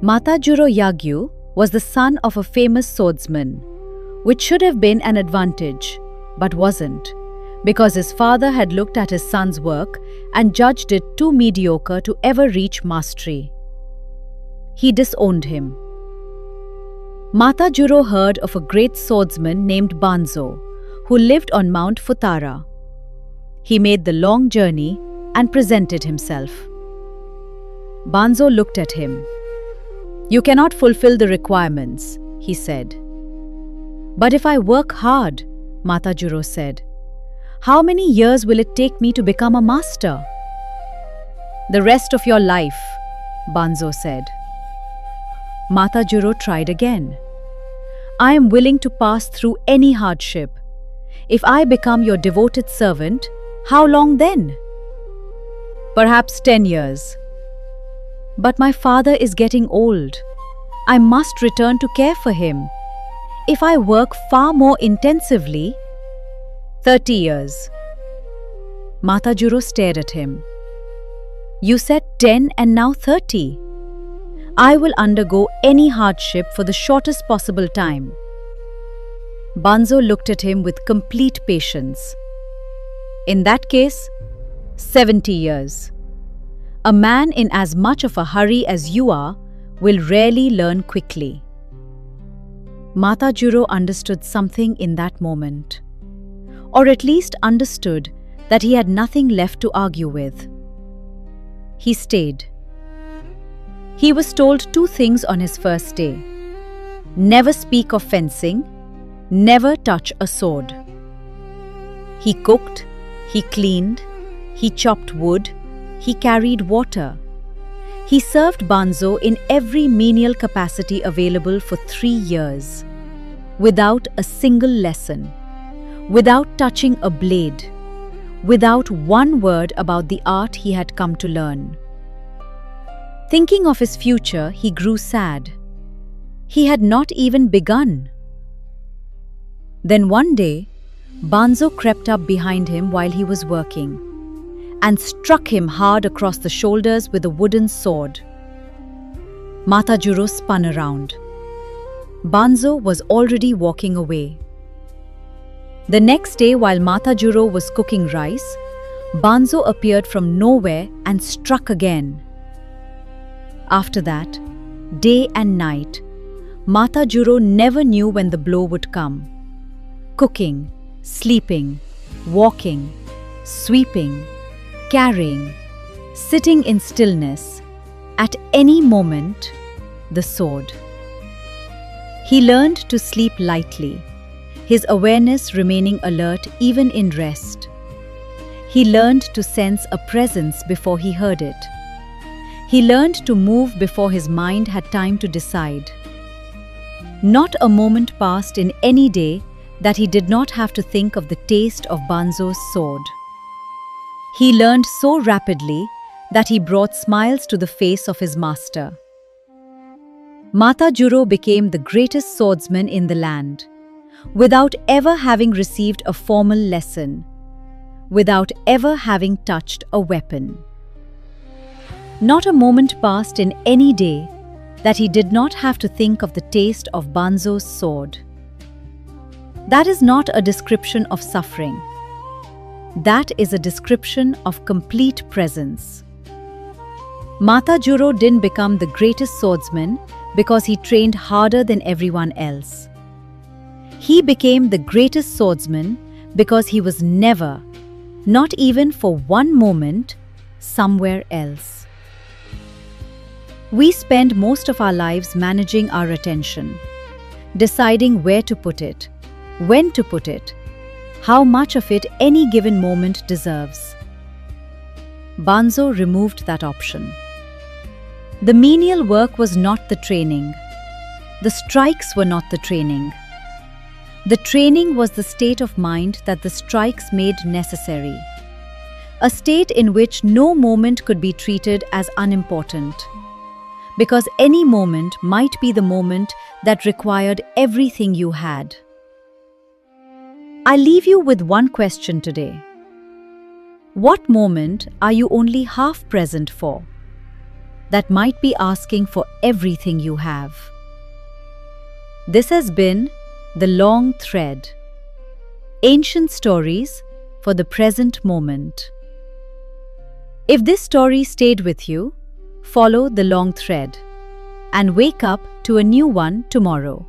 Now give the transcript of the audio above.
Matajuro Yagyu was the son of a famous swordsman, which should have been an advantage, but wasn't, because his father had looked at his son's work and judged it too mediocre to ever reach mastery. He disowned him. Matajuro heard of a great swordsman named Banzo, who lived on Mount Futara. He made the long journey and presented himself. Banzo looked at him. "You cannot fulfill the requirements," he said. "But if I work hard," Matajuro said, "how many years will it take me to become a master?" "The rest of your life," Banzo said. Matajuro tried again. "I am willing to pass through any hardship. If I become your devoted servant, how long then?" "Perhaps 10 years. But my father is getting old. I must return to care for him. If I work far more intensively, 30 years. Matajuro stared at him. "You said 10 and now 30. I will undergo any hardship for the shortest possible time." Banzo looked at him with complete patience. "In that case, 70 years. A man in as much of a hurry as you are will rarely learn quickly." Matajuro understood something in that moment, or at least understood that he had nothing left to argue with. He stayed. He was told 2 things on his first day: never speak of fencing, never touch a sword. He cooked, he cleaned, he chopped wood, he carried water. He served Banzo in every menial capacity available for 3 years, without a single lesson, without touching a blade, without one word about the art he had come to learn. Thinking of his future, he grew sad. He had not even begun. Then one day, Banzo crept up behind him while he was working and struck him hard across the shoulders with a wooden sword. Matajuro spun around. Banzo was already walking away. The next day, while Matajuro was cooking rice, Banzo appeared from nowhere and struck again. After that, day and night, Matajuro never knew when the blow would come. Cooking, sleeping, walking, sweeping, carrying, sitting in stillness, at any moment, the sword. He learned to sleep lightly, his awareness remaining alert even in rest. He learned to sense a presence before he heard it. He learned to move before his mind had time to decide. Not a moment passed in any day that he did not have to think of the taste of Banzo's sword. He learned so rapidly that he brought smiles to the face of his master. Matajuro became the greatest swordsman in the land, without ever having received a formal lesson, without ever having touched a weapon. Not a moment passed in any day that he did not have to think of the taste of Banzo's sword. That is not a description of suffering. That is a description of complete presence. Matajuro didn't become the greatest swordsman because he trained harder than everyone else. He became the greatest swordsman because he was never, not even for one moment, somewhere else. We spend most of our lives managing our attention, deciding where to put it, when to put it, how much of it any given moment deserves. Banzo removed that option. The menial work was not the training. The strikes were not the training. The training was the state of mind that the strikes made necessary. A state in which no moment could be treated as unimportant, because any moment might be the moment that required everything you had. I leave you with one question today. What moment are you only half present for? that might be asking for everything you have. This has been The Long Thread. Ancient stories for the present moment. If this story stayed with you, follow the long thread and wake up to a new one tomorrow.